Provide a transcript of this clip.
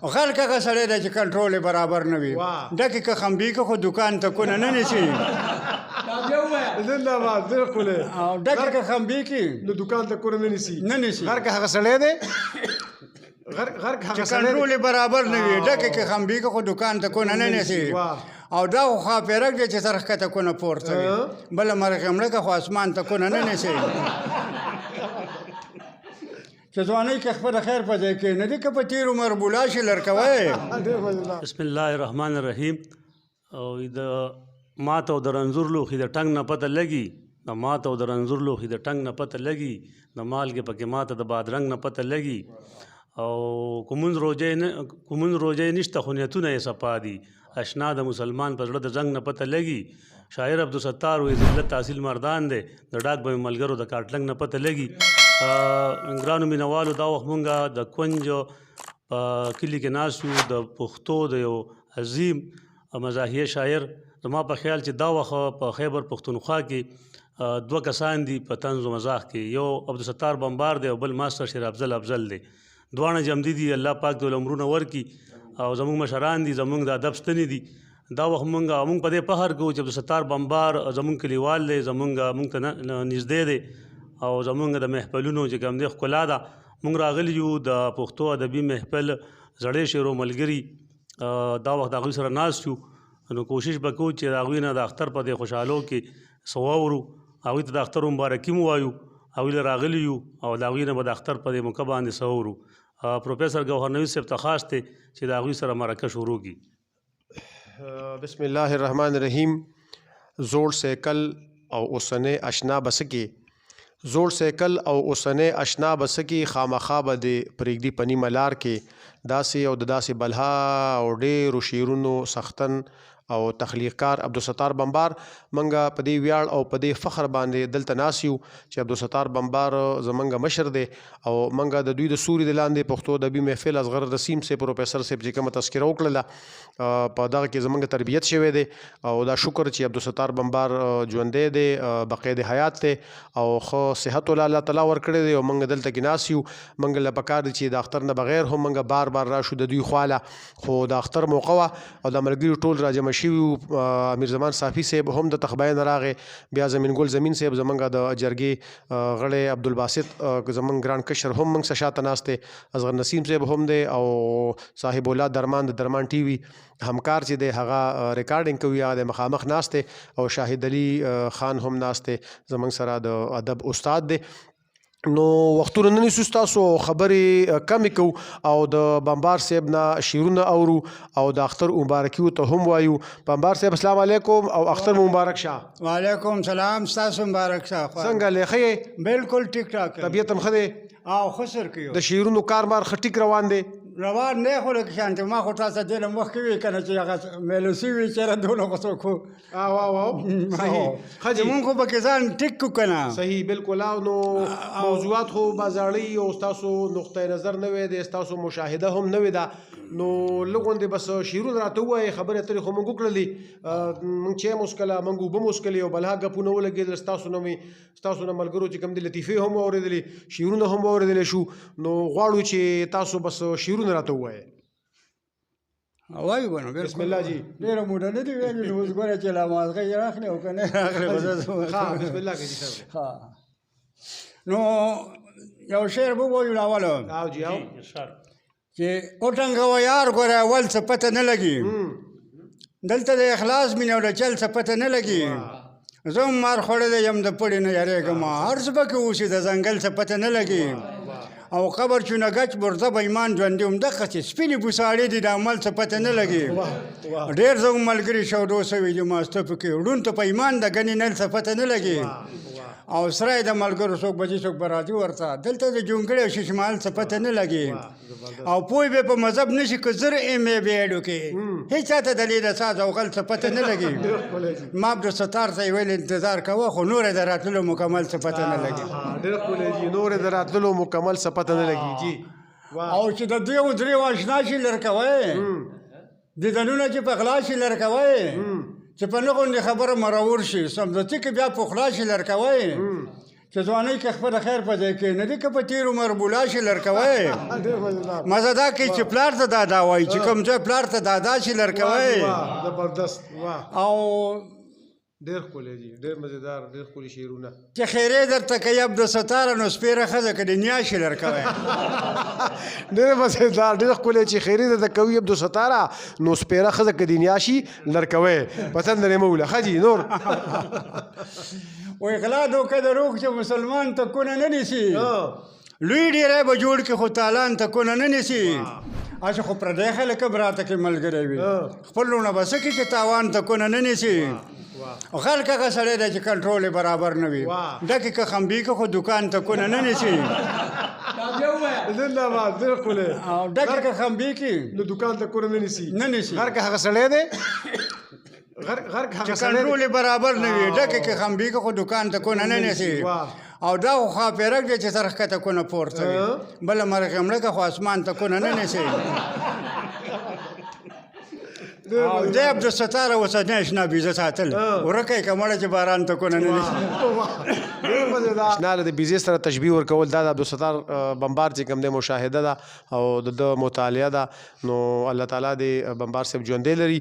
خلک هغه سړی دی چې کنټرول یې برابر نه وي ډکې که خمبي که خو دوکان ته کونه نه نیسي زنده باد بالکل او ډکې که خمبي کې نو دکان ته کونه نه نیسي نه نیسي غر که هغه سړی دی غر که هغه چې سړی کنټرول یې برابر نه وي ډکې که خمبي که خو دوکان ته کونه نه نیسي او دا خو خاپیرک دی چې سر ښکته کونه پورته وي بله مرغې مړه خو اسمان ته کونه نه نیسي چې ځوانۍ کې خپله خیر په ځای کې نه دي که په تېر عمر بولا شي لړکوی بسم الله الرحمن الرحیم او د ماته او د رنځور لوښي د ټنګ نه پته لګي د ماته او د رنځور لوښي د ټنګ نه پته لګي د مالګې پکې ماته د بادرنګ نه پته لګي او کومونځ روژې نشته خو نیتونه یې صفا دي اشنا د مسلمان په زړه د زنګ نه پته لګي شاعر عبدالستار وایي ذلت تحصیل مردان دی د ډاک به مې ملګرو د کاټلنګ نه پته لګي ګرانو مینوالو دا وخت مونږ د کونج په کلي کې ناست یو د پښتو د یو عظیم مزاحیه شاعر زما په خیال چې دا وخت په خیبر پښتونخوا کې دوه کسان دي په طنز و مزاح کې یو عبدالستار بمبار دی او بل ماسټر شیر افضل دی دواړه جمدي دي الله پاک د عمرونه ورکي او زمونږ مشران دي زمونږ د ادب ستنې دي دا وخت مونږ په دې فخر کوو چې عبدالستار بمبار زمونږ کلیوال دی مونږ ته نږدې دی او زمونږ د محفلونو چې کوم دی ښکلا ده مونږ راغلي یو د پښتو ادبي محفل زړې شعرو ملګري دا وخت د هغوی سره ناست یو نو کوشش به کوو چې د هغوی نه د اختر په دې خوشحالو کې څه واورو هغوی ته د اختر مبارکي مو وایو هغوی له راغلي یو او د هغوی نه به د اختر په دې موقع باندې څه واورو پروفیسر ګوهر نوید صاحب ته خاص دی چې د هغوی سره مرکه شروع کړي بسم الله الرحمن الرحیم زوړ سیکل او اوسنۍ اشنا بسکې زوړ سیکل او اوسنۍ اشنا بسکې خامخا به د پرېږدي په نیمه لار کې داسې او د داسې بلها او ډېرو شعرونو سختن او تخلیقکار عبدالستار بمبار منګه په دې ویاړ او په دې فخر باندې دلته ناست یو چې عبدالستار بمبار زمونږ مشر دی او منګه د دوی د سوري د لاندې پښتو ادبي محفل اصغر رسیم سے پروفیسر صاحب چې کومه تذکره وکړله په دغه کې زمونږ تربیت شوی دی او دا شکر چې عبدالستار بمبار ژوندی دی بقید حیات دی او خو صحت الله تعالی ورکړی دی او منګه دلته کې ناست یو منګه له پکار دی چې د اختر نه بغیر هم منګه بار راشو د دوی خواله خو د اختر موقع وه او د ملګري ټول راجمع شوي امیر زمان صافي صاحب هم د تخبای نه راغې بیا زمین ګل زمین صاحب زمونږ د جرګې غړی عبدالباسط زمونږ ګران کشر هم موږ سره شاته ناست دی اصغر نسیم صاحب هم دی او صاحب الله درمان د درمان ټي وي همکار چې دی هغه ریکارډینګ کوي هغه د مخامخ ناست دی او شاهد علي خان هم ناست دی زمونږ سره د ادب استاد دی نو وختونه نه نیسو ستاسو خبرې کمې کوو او د بمبار صاحب نه شعرونه اورو او د اختر مبارکي ورته هم وایو بمبار صاحب السلام علیکم او اختر مبارک شه وعلیکم سلام ستاسو مبارک شه څنګه لی ښه یې بالکل ټیک ټاک طبیعت هم ښه دی او خسر کوي د شعرونو کاربار ښه ټیک روان دی روان نه خو لکه شانتي ما خو تاسو دې له مخکې وي که نه چې هغه میلوسي وي چېرې دونه خو څوک وو صحیح ښه جي مونږ خو پکې ځان ټیک کړو که نه صحیح بالکل او نو موضوعات خو بازاړي او ستاسو نقطه نظر نه وی دی ستاسو مشاهده هم نه وي ده نو لږ غوندې بس شعرونه راته ووایې خبرې اترې خو موږ وکړلې موږ چای مو وڅښله موږ اوبه مو وڅښلې او بلها ګپونه ولګېدل ستاسو نه ملګرو چې کوم دي لطیفې هم واورېدلې شعرونه هم واورېدلی شو نو غواړو چې تاسو بس شعرونه راته ووایې وایو بنو بسم الله جی ډېره موده نه دي ویلې نو اوس ګوره چې لا مازغه یې راخلې او که نه راخلې بسم الله کې جی نو یو شعر به ووایو لاولو او جی او چې وټنګوه یار ګوره اول څه پته نه لګي دلته د اخلاص مینې او د چل څه پته نه لګي زه هم مار خوړلی یم د پړې نه یارېږم هر څه پکې اوسي د ځنګل څه پته نه لګي او قبر چونه ګچ برده به ایمان ژوندي همدغسې سپینې بوساړې دي د عمل څه پته نه لګي ډېر زموږ ملګري شودو سوي دي ماسته پکې ړوند ته په ایمان د ګنې نل څه پته نه لګي او سره د ملګرو څوک بجې څوک به راځي ورته دلته د جونګړې او ششمال څه پته نه لګي او پوی به په مذهب نشي که زر ایم ای بی اډو کې هېڅ چاته د لیده ساز او غل څه پته نه لګي ما عبدالستار ته یې ویل انتظار کوه خو نور یې د راتللو مکمل څه پته نه لګي ډېر ښکلی جي نور یې د راتللو مکمل څه پته نه لګي جي او چې د دوی دریو اشنا شي لرکوی دیدنونه چې په غلا شي لرکوی چې په نه غوندې خبره مرور شي سمدستي کې بیا په خلا شي لرکوی چې چې ځوانۍ کې خپله خیر په ځای کې نه دي که په تېر عمر بولا شي لړکوی ډېر مزېدار مزه دا کوي چې پلار ته دادا وایي چې کوم ځای پلار ته دادا شي لړکوی واه زبردست واه او ډېر ښکلی جي ډېر مزېدار ډېر ښکلي شعرونه چې خیرې درته کوي عبدالستاره نو سپېره ښځه که د نیا شي لړکوی ډېر مزېدار ډېر ښکلی چې خیري درته کوي عبدالستاره نو سپېره ښځه که د نیا شي لړکوی پتن درې مه وله ښه جي نور وایي غلا دوکه د روغ چې مسلمان ته کونه نه نیسي لوی ډیری به جوړ کې خو تالان ته کونه نه نیسي اچھا خو پردی خلک هم راته کې ملګری وي خپل لونه به څه کړي چې تاوان ته کونه نه نیسي او خلک هغه سړی دی چې کنټرول یې برابر نه وي ډکې که خمبي که خو دوکان ته کونه نه نیسي زنده باد ډېر ښکلی او ډکې که خمبي کې نو دکان ته کونه نه نیسي نه نیسي غر که هغه سړی دی غر که چې هغه سړی کنټرول یې برابر نه وي ډکې که خمبي که خو دوکان ته کونه نه نیسي او دا خو خاپیرک دی چې سر ښکته کونه پورته وي بله مرغې مړه که خو اسمان ته کونه نه نیسي او دی عبدالستاره اوسنی اشنا بیزه ساتل ورکه یې که مړه چې باران ته کونه نه نیسي اشنا له د بیزې سره تشبیه ورکول دا د عبدالستار بمبار چې کوم دی مشاهده ده او د مطالعه ده نو الله تعالی د بمبار صاحب ژوندی لري